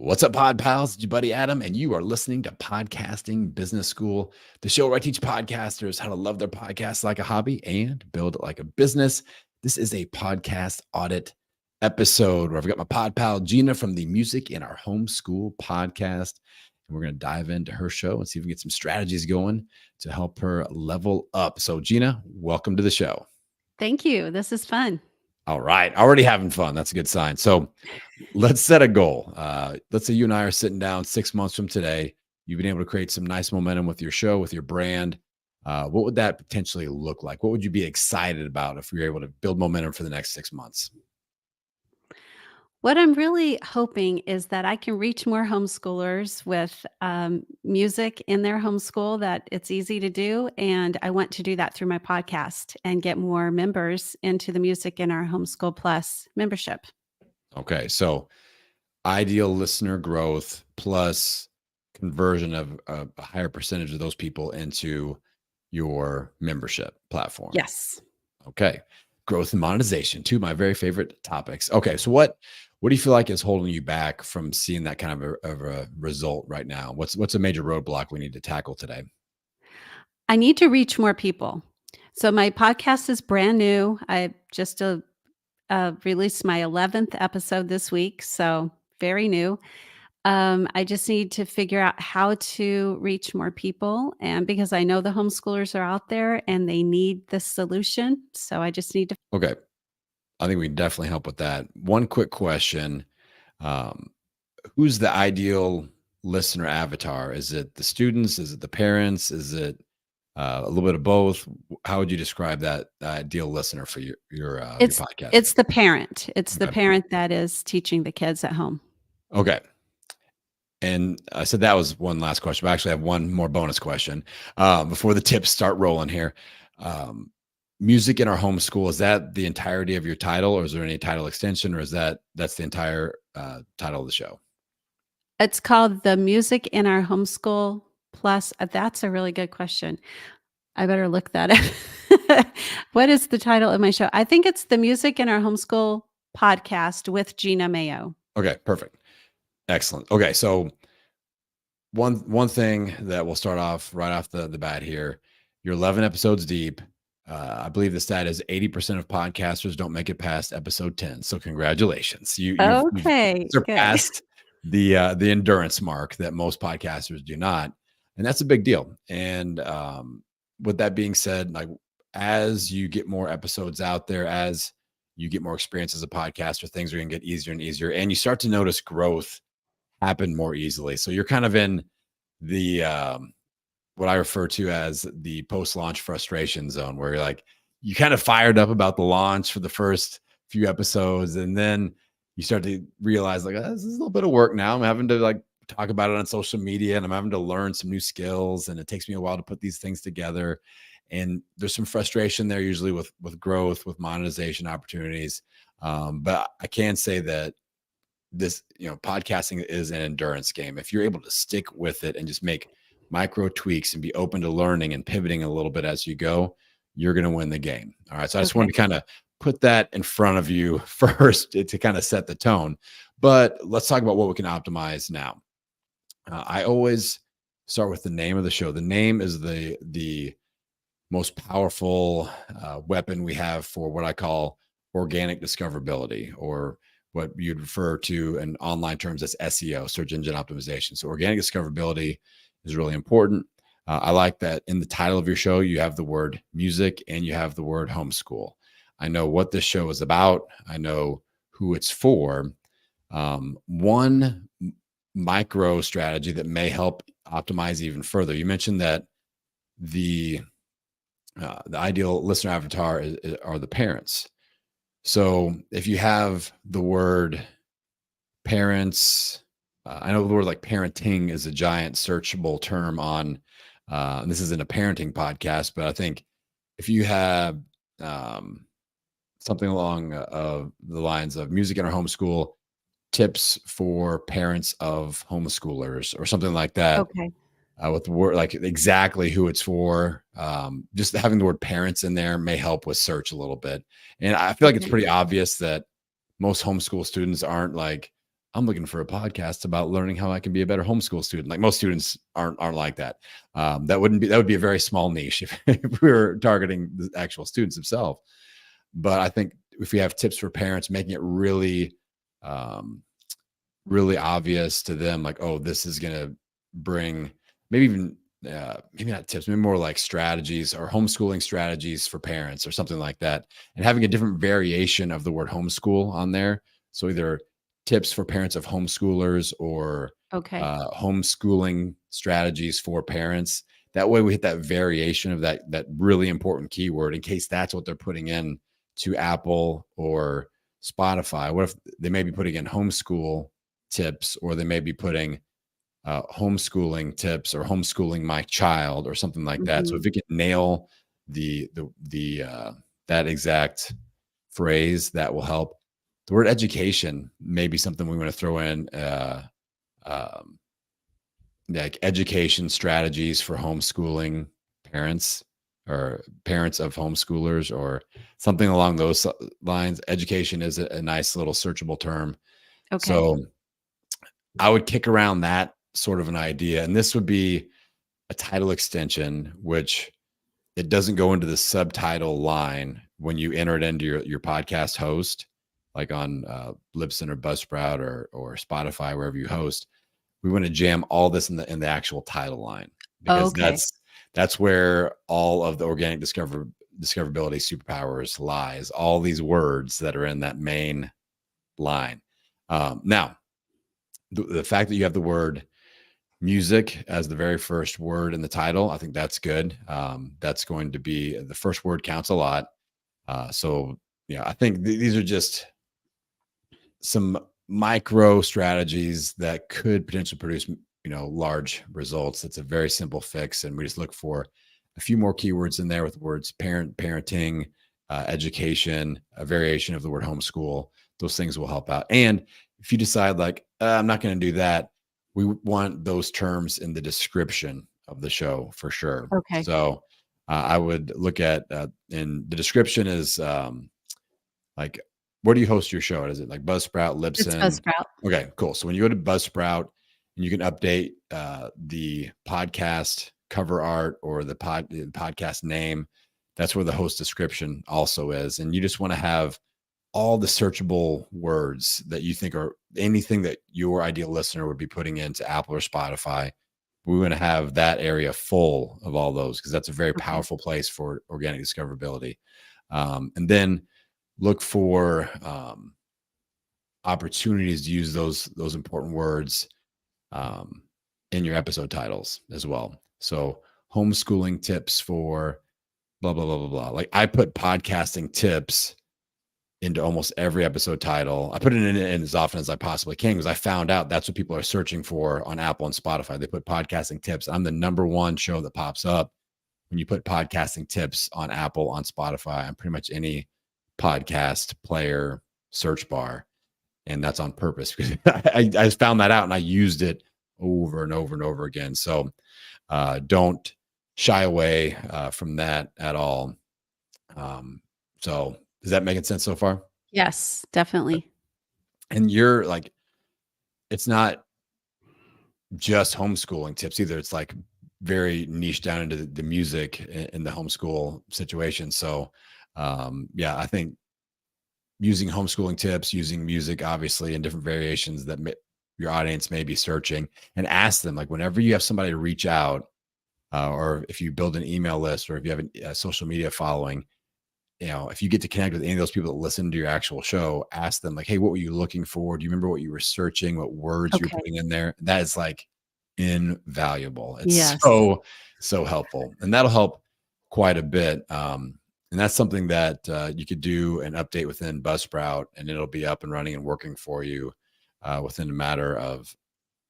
What's up, Pod Pals? It's your buddy Adam, and you are listening to Podcasting Business School, the show where I teach podcasters how to love their podcast like a hobby and build it like a business. This is a podcast audit episode where I've got my pod pal Gina from the Music in Our Homeschool podcast, and we're going to dive into her show and see if we can get some strategies going to help her level up. So, Gina, welcome to the show. Thank you. This is fun. All right, already having fun. That's a good sign. So, let's set a goal. Let's say you and I are sitting down 6 months from today. You've been able to create some nice momentum with your show, with your brand. What would that potentially look like? What would you be excited about if we were able to build momentum for the next 6 months? What I'm really hoping is that I can reach more homeschoolers with music in their homeschool, that it's easy to do. And I want to do that through my podcast and get more members into the Music in Our Homeschool Plus membership. Okay, so ideal listener growth plus conversion of a higher percentage of those people into your membership platform. Yes. Okay. Growth and monetization, two of my very favorite topics. Okay. So what do you feel like is holding you back from seeing that kind of a result right now? What's a major roadblock we need to tackle today? I need to reach more people. So my podcast is brand new. I just released my 11th episode this week. So very new. I just need to figure out how to reach more people. And because I know the homeschoolers are out there and they need the solution. So I just need to. Okay. I think we can definitely help with that. One quick question. Um, who's the ideal listener avatar? Is it the students? Is it the parents? Is it a little bit of both? How would you describe that ideal listener for your podcast? It's the parent. It's the Okay. parent that is teaching the kids at home. Okay. And I said that was one last question, but I actually have one more bonus question before the tips start rolling here. Music in Our Homeschool, is that the entirety of your title, or is there any title extension, or is that's the entire title of the show? It's called the Music in Our Homeschool Plus. That's a really good question. I better look that up. What is the title of my show? I think it's the Music in Our Homeschool Podcast with Gina Mayo. Okay, perfect. Excellent. Okay, so one thing that we'll start off right off the bat here. You're 11 episodes deep. I believe the stat is 80% of podcasters don't make it past episode 10. So congratulations. You've surpassed the endurance mark that most podcasters do not. And that's a big deal. And with that being said, like as you get more episodes out there, as you get more experience as a podcaster, things are going to get easier and easier. And you start to notice growth happen more easily. So you're kind of in the what I refer to as the post-launch frustration zone, where you're like, you kind of fired up about the launch for the first few episodes, and then you start to realize like, this is a little bit of work now. I'm having to like talk about it on social media, and I'm having to learn some new skills, and it takes me a while to put these things together. And there's some frustration there usually with growth, with monetization opportunities. But I can say that this, podcasting is an endurance game. If you're able to stick with it and just make micro tweaks and be open to learning and pivoting a little bit as you go, you're going to win the game. All right. So I just wanted to kind of put that in front of you first to kind of set the tone. But let's talk about what we can optimize now. I always start with the name of the show. The name is the most powerful weapon we have for what I call organic discoverability, or what you'd refer to in online terms as SEO, search engine optimization. So organic discoverability is really important. I like that in the title of your show, you have the word music and you have the word homeschool. I know what this show is about. I know who it's for. One micro strategy that may help optimize even further. You mentioned that the ideal listener avatar are the parents. So if you have the word parents, I know the word like parenting is a giant searchable term on, and this isn't a parenting podcast, but I think if you have something along the lines of music in our homeschool, tips for parents of homeschoolers, or something like that. Okay. With the word, like exactly who it's for, just having the word parents in there may help with search a little bit. And I feel like it's pretty obvious that most homeschool students aren't like I'm looking for a podcast about learning how I can be a better homeschool student. Like most students aren't like that. That would be a very small niche if we were targeting the actual students themselves. But I think if we have tips for parents, making it really, um, really obvious to them, like, oh, this is going to bring maybe even maybe not tips, maybe more like strategies or homeschooling strategies for parents or something like that, and having a different variation of the word homeschool on there. So either tips for parents of homeschoolers or Okay. homeschooling strategies for parents. That way, we hit that variation of that really important keyword in case that's what they're putting in to Apple or Spotify. What if they may be putting in homeschool tips, or they may be putting homeschooling tips or homeschooling my child or something like that. So if Mhm. you can nail the that exact phrase, that will help. The word education may be something we want to throw in. Um, like education strategies for homeschooling parents or parents of homeschoolers or something along those lines. Education is a nice little searchable term. Okay. So I would kick around that sort of an idea. And this would be a title extension, which it doesn't go into the subtitle line when you enter it into your podcast host, like on Libsyn or Buzzsprout or Spotify, wherever you host. We want to jam all this in the actual title line because Okay. that's where all of the organic discoverability superpowers lies. All these words that are in that main line. Now, the fact that you have the word music as the very first word in the title, I think that's good. That's going to be the first word counts a lot. So yeah, I think these are just some micro strategies that could potentially produce large results. It's a very simple fix, and we just look for a few more keywords in there with words parenting, education, a variation of the word homeschool. Those things will help out. And if you decide like I'm not going to do that, we want those terms in the description of the show for sure. Okay. So I would look at in the description is like, where do you host your show? Is it like Buzzsprout, It's Libsyn? Buzzsprout. Okay, cool. So when you go to Buzzsprout and you can update the podcast cover art or the podcast name, that's where the host description also is. And you just want to have all the searchable words that you think are anything that your ideal listener would be putting into Apple or Spotify. We want to have that area full of all those because that's a very Okay. powerful place for organic discoverability. And then look for opportunities to use those important words um, in your episode titles as well. So homeschooling tips for blah blah blah blah blah. Like I put podcasting tips into almost every episode title. I put it in as often as I possibly can because I found out that's what people are searching for on Apple and Spotify. They put podcasting tips. I'm the number one show that pops up when you put podcasting tips on Apple, on Spotify, on pretty much any podcast player search bar. And that's on purpose because I found that out and I used it over and over and over again. So don't shy away from that at all. So is that making sense so far? Yes, definitely. And you're like, it's not just homeschooling tips either. It's like very niche down into the music in the homeschool situation. So yeah, I think using homeschooling tips, using music, obviously, in different variations that your audience may be searching, and ask them like whenever you have somebody to reach out, or if you build an email list, or if you have a social media following, if you get to connect with any of those people that listen to your actual show, ask them like, hey, what were you looking for? Do you remember what you were searching? What words you were Okay. putting in there? That is like invaluable. It's Yes. so helpful, and that'll help quite a bit. And that's something that you could do and update within Buzzsprout, and it'll be up and running and working for you within a matter of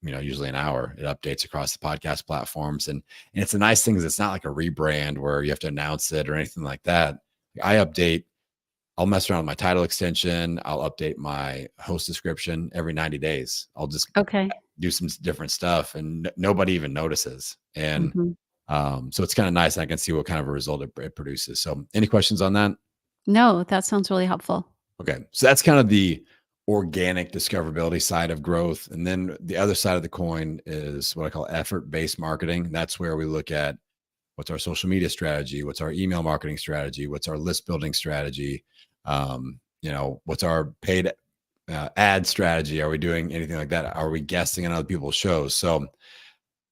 usually an hour. It updates across the podcast platforms, and it's a nice thing because it's not like a rebrand where you have to announce it or anything like that. I update. I'll mess around with my title extension. I'll update my host description every 90 days. I'll just Okay. do some different stuff, and nobody even notices. And Mhm. so it's kind of nice. I can see what kind of a result it produces. So, any questions on that? No, that sounds really helpful. Okay, so that's kind of the organic discoverability side of growth. And then the other side of the coin is what I call effort-based marketing. That's where we look at what's our social media strategy, what's our email marketing strategy, what's our list building strategy, what's our paid ad strategy. Are we doing anything like that? Are we guesting on other people's shows? So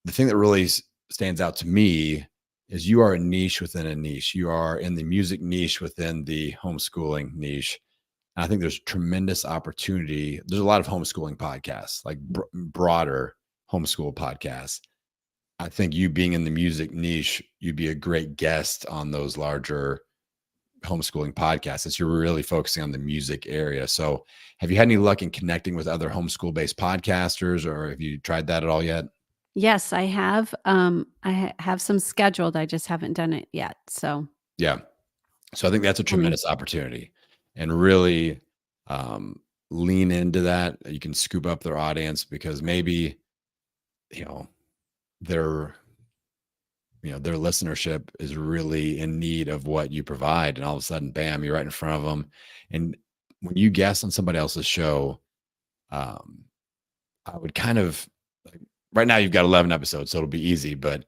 the thing that really stands out to me is you are a niche within a niche. You are in the music niche within the homeschooling niche. And I think there's tremendous opportunity. There's a lot of homeschooling podcasts, like broader homeschool podcasts. I think you being in the music niche, you'd be a great guest on those larger homeschooling podcasts since you're really focusing on the music area. So have you had any luck in connecting with other homeschool based podcasters, or have you tried that at all yet? Yes, I have. Have some scheduled. I just haven't done it yet. So Yeah. So I think that's a coming. tremendous opportunity, and really um, lean into that. You can scoop up their audience because maybe, you know, their, their listenership is really in need of what you provide. And all of a sudden, bam, you're right in front of them. And when you guest on somebody else's show, um, I would kind of like, right now you've got 11 episodes, so it'll be easy, but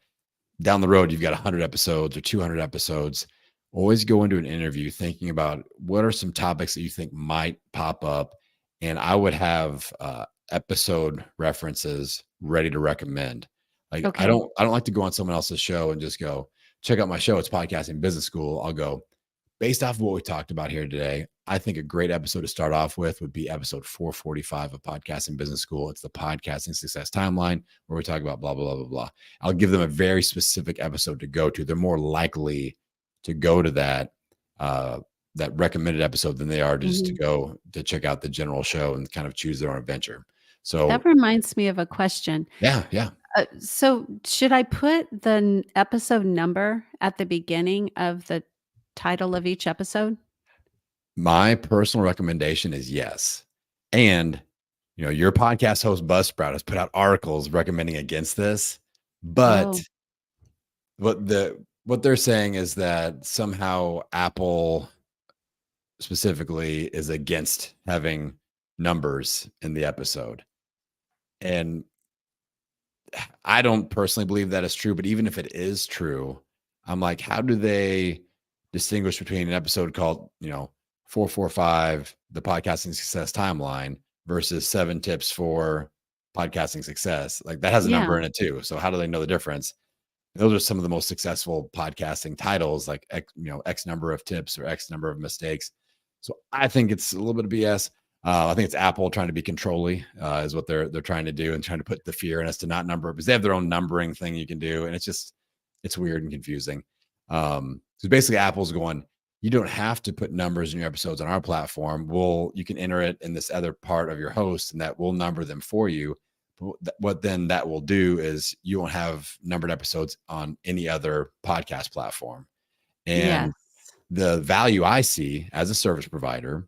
down the road, you've got 100 episodes or 200 episodes. Always go into an interview thinking about what are some topics that you think might pop up. And I would have episode references ready to recommend. Like Okay. I don't like to go on someone else's show and just go, check out my show. It's Podcasting Business School. I'll go, based off of what we talked about here today, I think a great episode to start off with would be episode 445 of Podcasting Business School. It's the podcasting success timeline where we talk about blah, blah, blah, blah, blah. I'll give them a very specific episode to go to. They're more likely to go to that recommended episode than they are just to Mhm. go to check out the general show and kind of choose their own adventure. So That reminds me of a question. yeah, yeah. So should I put the episode number at the beginning of the title of each episode? My personal recommendation is yes. And your podcast host Buzzsprout has put out articles recommending against this, but Oh, what they're saying is that somehow Apple specifically is against having numbers in the episode. And I don't personally believe that is true, but even if it is true, I'm like, how do they distinguish between an episode called, 445, the podcasting success timeline versus 7 tips for podcasting success? Like that has a number yeah. in it too. So how do they know the difference? Those are some of the most successful podcasting titles, like X number of tips or X number of mistakes. So I think it's a little bit of BS. I think it's Apple trying to be controlly, is what they're trying to do, and trying to put the fear in us to not number because they have their own numbering thing you can do, and it's weird and confusing. So basically, Apple's going, you don't have to put numbers in your episodes on our platform. You can enter it in this other part of your host, and that will number them for you. What then that will do is you won't have numbered episodes on any other podcast platform. Yes. And the value I see as a service provider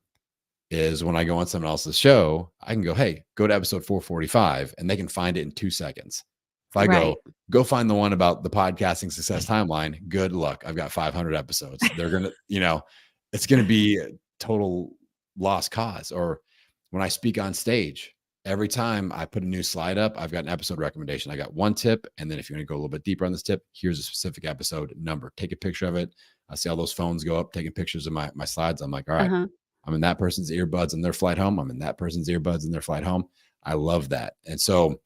is when I go on someone else's show, I can go, hey, go to episode 445, and they can find it in 2 seconds. If I Right. go find the one about the podcasting success timeline, good luck. I've got 500 episodes. They're going to, it's going to be a total lost cause. Or when I speak on stage, every time I put a new slide up, I've got an episode recommendation. I got one tip. And then if you want to go a little bit deeper on this tip, here's a specific episode number. Take a picture of it. I see all those phones go up, taking pictures of my slides. I'm like, all right, Uh-huh. I'm in that person's earbuds in their flight home. I'm in that person's earbuds in their flight home. I love that. And so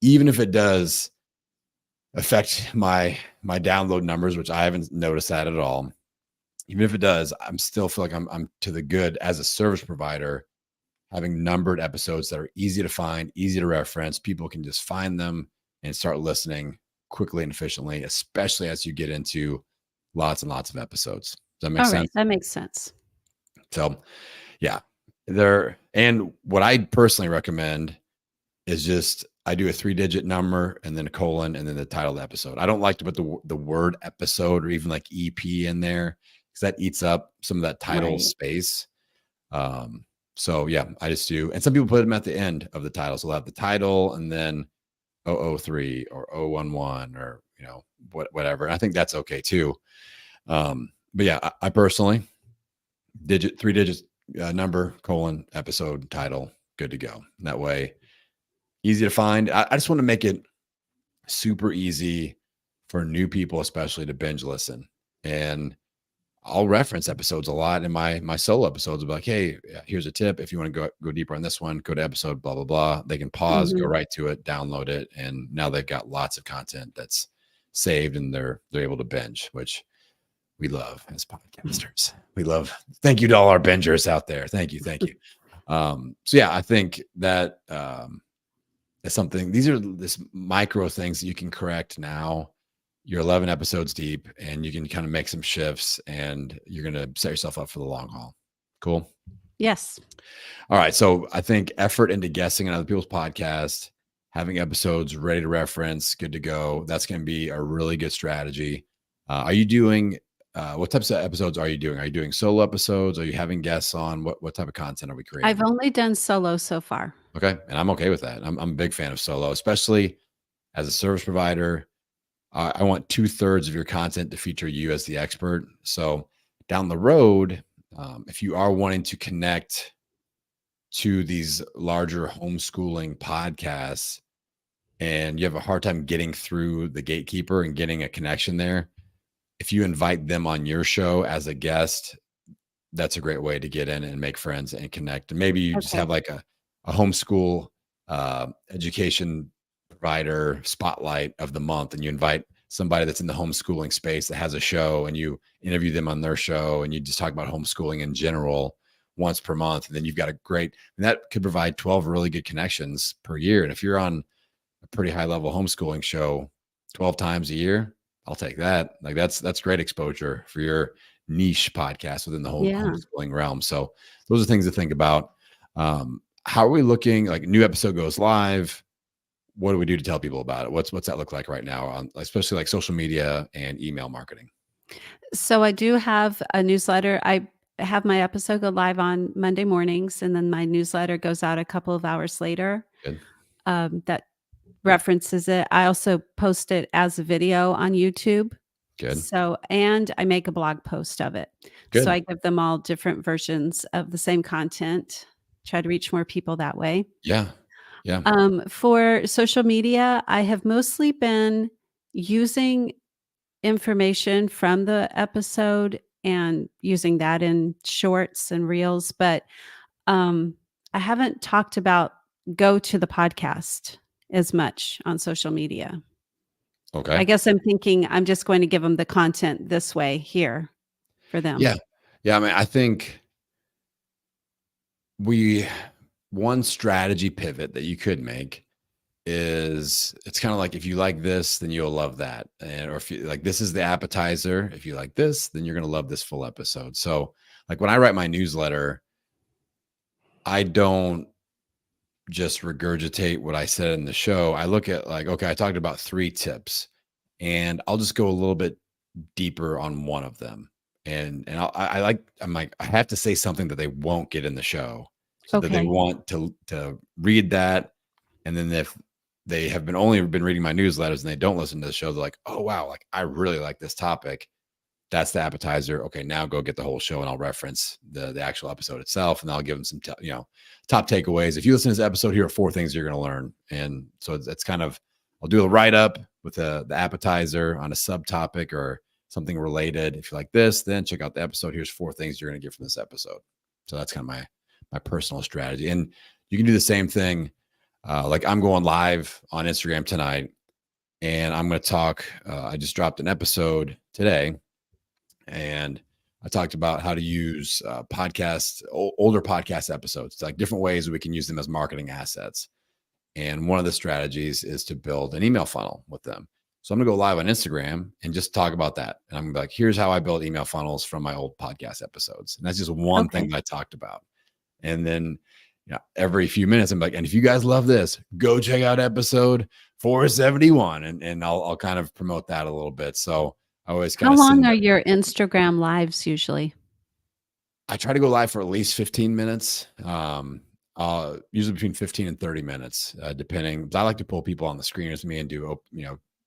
even if it does affect my download numbers, which I haven't noticed that at all, even if it does, I'm still feel like I'm to the good as a service provider, having numbered episodes that are easy to find, easy to reference. People can just find them and start listening quickly and efficiently, especially as you get into lots and lots of episodes. Does that make All right. sense? That makes sense. So yeah, and what I personally recommend is just I do a 3-digit number and then a colon and then the title of the episode. I don't like to put the word episode or even like EP in there because that eats up some of that title Right. space. So yeah, I just do, and some people put them at the end of the title. So they'll have the title and then 003 or 011 or whatever. And I think that's okay too. But yeah, I personally 3 digits number, colon, episode, title, good to go. That way, easy to find. I just want to make it super easy for new people, especially to binge listen. And I'll reference episodes a lot in my solo episodes. I'll be like, hey, here's a tip. If you want to go deeper on this one, go to episode blah blah blah. They can pause, go Mhm. right to it, download it, and now they've got lots of content that's saved and they're able to binge, which we love as podcasters. We love. Thank you to all our bingers out there. Thank you, thank you. So yeah, I think that is something. These are this micro things that you can correct now. You're 11 episodes deep, and you can kind of make some shifts, and you're going to set yourself up for the long haul. Cool. Yes. All right. So I think effort into guessing on other people's podcasts, having episodes ready to reference, good to go. That's going to be a really good strategy. Are you doing? What types of episodes are you doing? Are you doing solo episodes? Are you having guests on? What type of content are we I've creating? only done solo so far. Okay, and I'm okay with that. I'm a big fan of solo, especially as a service provider. I want 2/3 of your content to feature you as the expert. So down the road, if you are wanting to connect to these larger homeschooling podcasts and you have a hard time getting through the gatekeeper and getting a connection there, if you invite them on your show as a guest, that's a great way to get in and make friends and connect. And maybe you just Okay. have like a homeschool education provider spotlight of the month, and you invite somebody that's in the homeschooling space that has a show, and you interview them on their show, and you just talk about homeschooling in general once per month. And then you've got a great, and that could provide 12 really good connections per year. And if you're on a pretty high level homeschooling show 12 times a year, I'll take that. Like that's great exposure for your niche podcast within the whole Yeah. homeschooling realm. So those are things to think about. How are we looking? Like, new episode goes live. What do we do to tell people about it? What's that look like right now on, especially like social media and email marketing? So I do have a newsletter. I have my episode go live on Monday mornings, and then my newsletter goes out a couple of hours later, Good, that references it. I also post it as a video on YouTube. good, So and I make a blog post of it. So good. I give them all different versions of the same content, try to reach more people that way. Yeah, yeah. For social media, I have mostly been using information from the episode and using that in shorts and reels, but, I haven't talked about go to the podcast as much on social media. I Okay. guess I'm thinking I'm just going to give them the content this way here for them. Yeah, yeah. I mean, I think we one strategy pivot that you could make is, it's kind of like, if you like this, then you'll love that. And or if you like, this is the appetizer. If you like this, then you're going to love this full episode. So like when I write my newsletter, I don't just regurgitate what I said in the show. I look at like, okay, I talked about 3 tips, and I'll just go a little bit deeper on one of them. And I like, I'm like, I have to say something that they won't get in the show, so that they Okay. want to read that. And then if they have been only been reading my newsletters and they don't listen to the show, they're like, oh wow, like I really like this topic. That's the appetizer. Okay, now go get the whole show, and I'll reference the actual episode itself, and I'll give them some top takeaways. If you listen to this episode, here are 4 things you're going to learn. And so it's kind of, I'll do a write up with the appetizer on a subtopic or something related. If you like this, then check out the episode. Here's 4 things you're going to get from this episode. So that's kind of my personal strategy. And you can do the same thing. Like, I'm going live on Instagram tonight, and I'm going to talk. I just dropped an episode today, and I talked about how to use older podcast episodes. It's like different ways we can use them as marketing assets. And one of the strategies is to build an email funnel with them. So I'm going to go live on Instagram and just talk about that. And I'm going to be like, here's how I build email funnels from my old podcast episodes. And that's just one thing Okay. that I talked about. And then, every few minutes, I'm like, and if you guys love this, go check out episode 471. And I'll kind of promote that a little bit. So I always kind How of long send, are your Instagram lives usually? I try to go live for at least 15 minutes. Usually between 15 and 30 minutes, depending. But I like to pull people on the screen with me and do,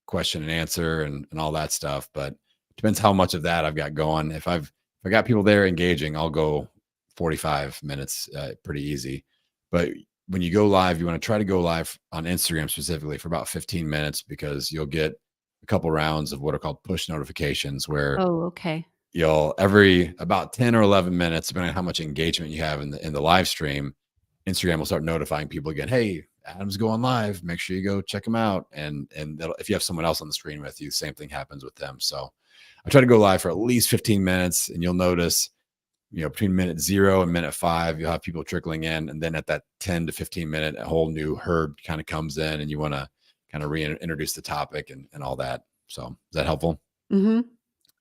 question and answer and all that stuff. But it depends how much of that I've got going. If I got people there engaging, I'll go 45 minutes, pretty easy. But when you go live, you want to try to go live on Instagram specifically for about 15 minutes, because you'll get a couple rounds of what are called push notifications, where Oh, okay. you'll every about 10 or 11 minutes, depending on how much engagement you have in the live stream, Instagram will start notifying people again, hey, Adam's going live, make sure you go check him out. And if you have someone else on the screen with you, same thing happens with them. So I try to go live for at least 15 minutes, and you'll notice, between minute 0 and minute 5, you'll have people trickling in. And then at that 10 to 15 minute, a whole new herd kind of comes in, and you want to kind of reintroduce the topic and all that. So is that helpful? Mhm.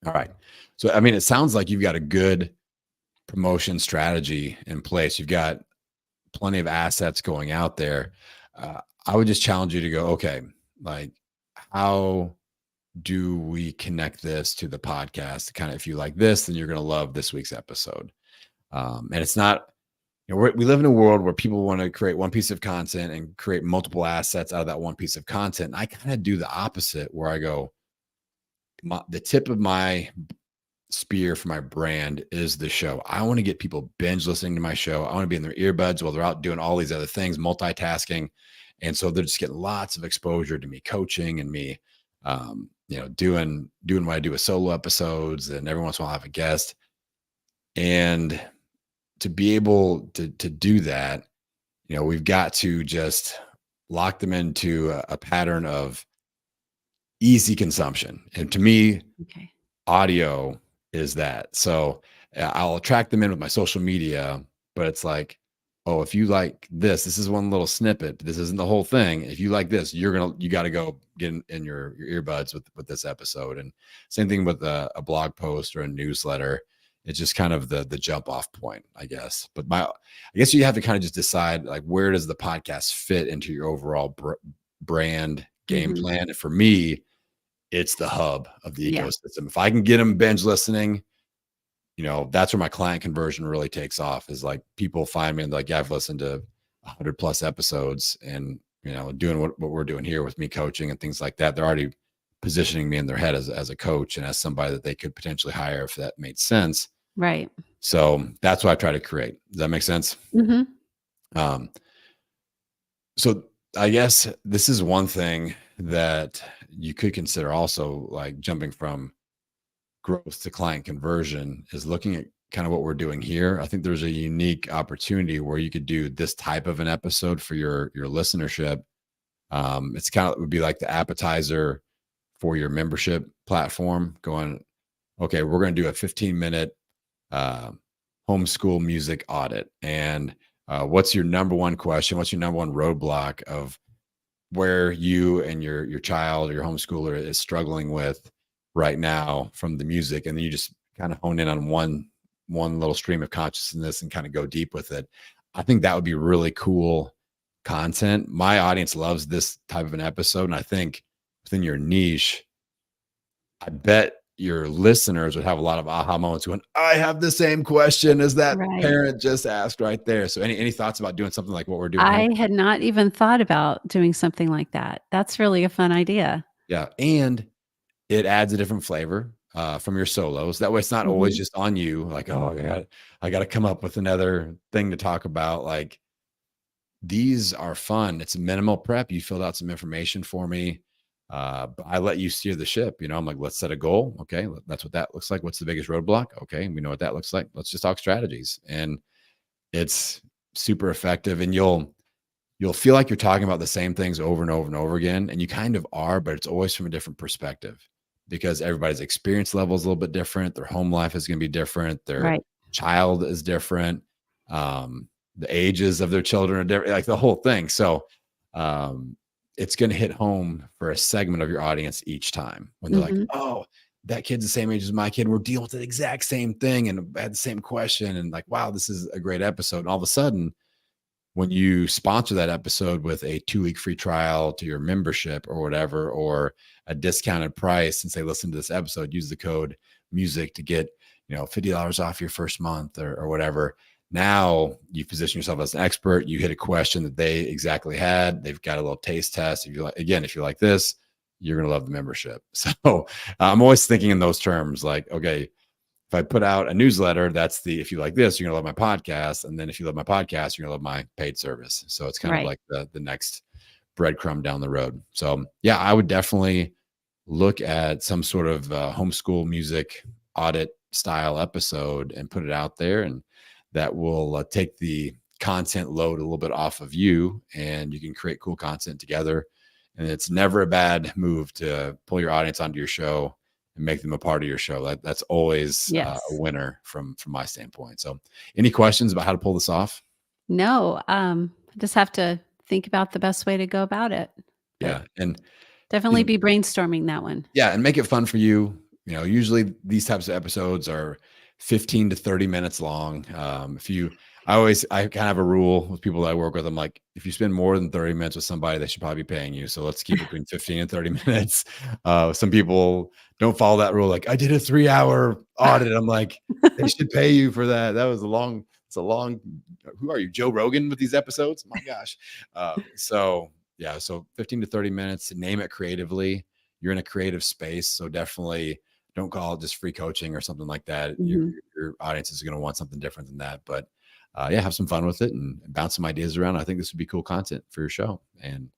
All right. So, I mean, it sounds like you've got a good promotion strategy in place. You've got plenty of assets going out there. I would just challenge you to go, okay, like, how do we connect this to the podcast? Kind of, if you like this, then you're going to love this week's episode. And it's not, we live in a world where people want to create one piece of content and create multiple assets out of that one piece of content. And I kind of do the opposite, where I go, the tip of my spear for my brand is the show. I want to get people binge listening to my show. I want to be in their earbuds while they're out doing all these other things, multitasking. And so they're just getting lots of exposure to me coaching and me, doing what I do with solo episodes. And every once in a while I have a guest. And to be able to do that, we've got to just lock them into a pattern of easy consumption. And to me, Okay. audio is that. So I'll attract them in with my social media, but it's like, oh, if you like this is one little snippet. This isn't the whole thing. If you like this, you got to go get in your earbuds with this episode. And same thing with a blog post or a newsletter. It's just kind of the jump off point, I guess. But I guess you have to kind of just decide, like, where does the podcast fit into your overall brand game Mhm. plan? And for me, it's the hub of the Yeah. ecosystem. If I can get them binge listening, that's where my client conversion really takes off, is like, people find me and like, yeah, I've listened to 100 plus episodes, and, doing what we're doing here with me coaching and things like that. They're already positioning me in their head as a coach and as somebody that they could potentially hire if that made sense. Right. So that's what I try to create. Does that make sense? Mhm. Um, so I guess this is one thing that you could consider also, like, jumping from growth to client conversion, is looking at kind of what we're doing here. I think there's a unique opportunity where you could do this type of an episode for your listenership. It's kind of, it would be like the appetizer for your membership platform, going, okay, we're going to do a 15-minute homeschool music audit. And what's your number one question? What's your number one roadblock of where you and your child or your homeschooler is struggling with right now from the music? And then you just kind of hone in on one little stream of consciousness and kind of go deep with it. I think that would be really cool content. My audience loves this type of an episode. And I think within your niche, I bet your listeners would have a lot of aha moments when I have the same question as that Right. parent just asked right there. So any thoughts about doing something like what we're doing here? I had not even thought about doing something like that. That's really a fun idea. Yeah. And it adds a different flavor from your solos. That way it's not always Mhm. just on you. Like, oh, I got to come up with another thing to talk about. Like, these are fun. It's minimal prep. You filled out some information for me. But I let you steer the ship. I'm like, let's set a goal. Okay. That's what that looks like. What's the biggest roadblock? Okay. We know what that looks like. Let's just talk strategies. And it's super effective. And you'll feel like you're talking about the same things over and over and over again. And you kind of are, but it's always from a different perspective, because everybody's experience level is a little bit different. Their home life is going to be different. Their Right. child is different. The ages of their children are different, like the whole thing. So, it's going to hit home for a segment of your audience each time when they're like, Mhm. oh, that kid's the same age as my kid. We're dealing with the exact same thing and had the same question. And like, wow, this is a great episode. And all of a sudden, when you sponsor that episode with a 2-week free trial to your membership or whatever, or a discounted price, and say, listen to this episode, use the code music to get, $50 off your first month or whatever. Now you position yourself as an expert. You hit a question that they exactly had. They've got a little taste test. If you like this, you're going to love the membership. So I'm always thinking in those terms, like, okay, if I put out a newsletter, that's if you like this, you're gonna love my podcast. And then if you love my podcast, you're gonna love my paid service. So it's kind of Right. like the next breadcrumb down the road. So yeah, I would definitely look at some sort of homeschool music audit style episode and put it out there. And that will take the content load a little bit off of you, and you can create cool content together. And it's never a bad move to pull your audience onto your show and make them a part of your show. That's always a Yes. winner from my standpoint. So any questions about how to pull this off? No, I just have to think about the best way to go about it, but Yeah. And you definitely know, be brainstorming that one. yeah, and make it fun for you. Usually these types of episodes are 15 to 30 minutes long. I kind of have a rule with people that I work with. I'm like, if you spend more than 30 minutes with somebody, they should probably be paying you. So let's keep it between 15 and 30 minutes. Some people don't follow that rule. Like, I did a 3-hour audit. I'm like, they should pay you for that. It's a long, who are you, Joe Rogan with these episodes? My gosh. So yeah, so 15 to 30 minutes, name it creatively. You're in a creative space, so definitely don't call it just free coaching or something like that. Mhm. Your audience is going to want something different than that. But yeah, have some fun with it and bounce some ideas around. I think this would be cool content for your show, and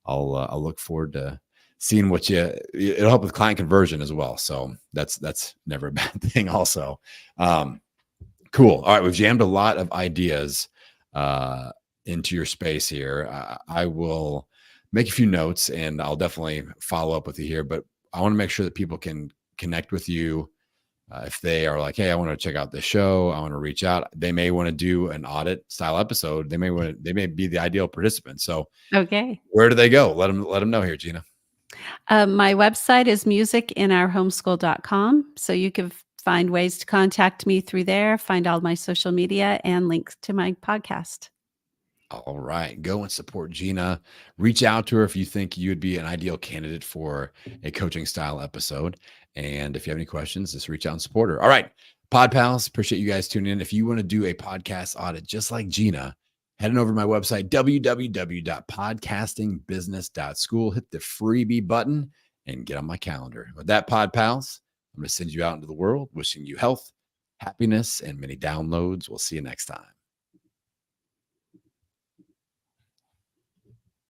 I'll look forward to seeing what it'll help with client conversion as well. So that's never a bad thing. Also, cool. All right, we've jammed a lot of ideas into your space here. I will make a few notes, and I'll definitely follow up with you here. But I want to make sure that people can connect with you if they are like, "Hey, I want to check out this show. I want to reach out." They may want to do an audit style episode. They may be the ideal participant. So, Okay. where do they go? Let them know here, Gina. My website is musicinourhomeschool.com, so you can find ways to contact me through there, find all my social media, and links to my podcast. All right. Go and support Gina. Reach out to her if you think you'd be an ideal candidate for a coaching style episode. And if you have any questions, just reach out and support her. All right. Pod Pals, appreciate you guys tuning in. If you want to do a podcast audit just like Gina, head on over to my website, www.podcastingbusiness.school. Hit the freebie button and get on my calendar. With that, Pod Pals, I'm going to send you out into the world, wishing you health, happiness, and many downloads. We'll see you next time.